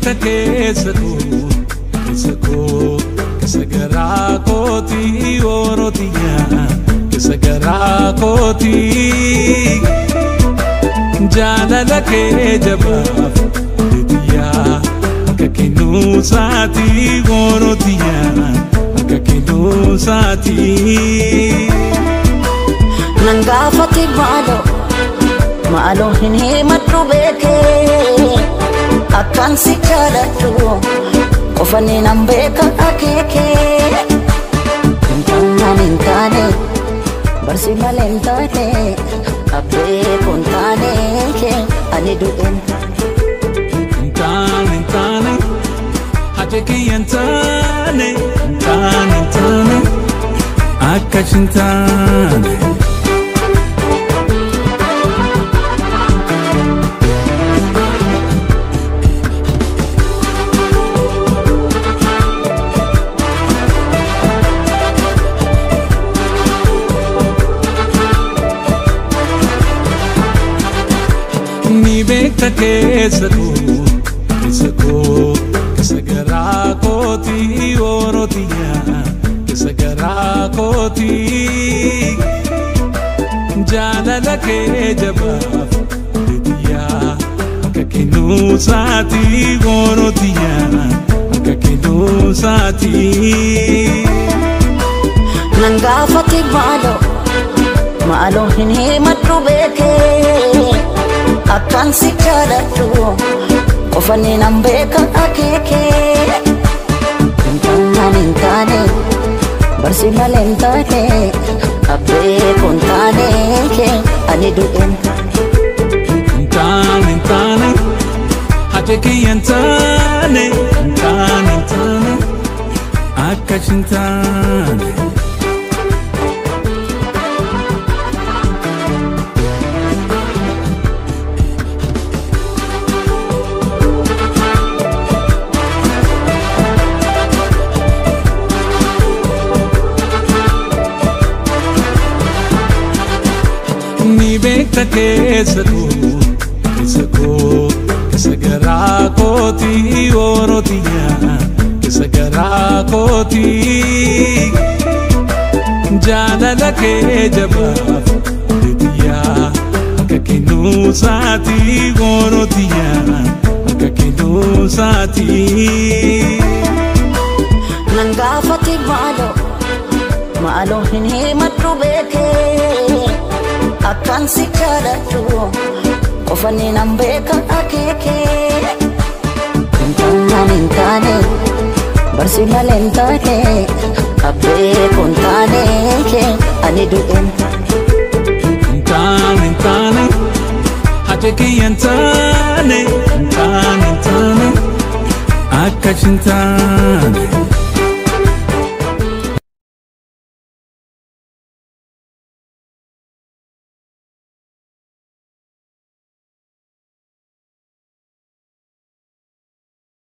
beekta keessa koo garaa kootii orootiyaa keessa garaa kootii jaalala kee jabaaf deetiyaa akka kennuusaatii orootiyaa akka kennuusaatii nangaafati maaloo hin himadhu beekee akkan si jaaladhu qofani nan beeka akeekee hin taane barsi malee hin taane abbee kun taane ani du'een hin taane akeekee hin taane akka hin taane ni beekta keessa koo garaa kootii orootiyaa keessa garaa kootii jaalala kee jabaaf deetiyaa akka kennuusaatii orootiyaa akka kennuusaatii nangaafati maaloo hin himadhu beekee akkan si jaaladhu qofani nan beeka akeekee hin taane barsi malee hin taane abbee kun taane ani du'een hin taane akeekee hin taane akka hin taane ni beekta keessa koo garaa kootii orootiyaa keessa garaa kootii jaalala kee jabaaf deetiyaa akka kennuusaatii orootiyaa akka kennuusaatii nangaafati maaloo hin himadhu beekee akkan si jaaladhu qofani nan beeka akeekee hin taane barsi malee hin taane abbee kun taane ani du'een hin taane akeekee hin taane akka hin taane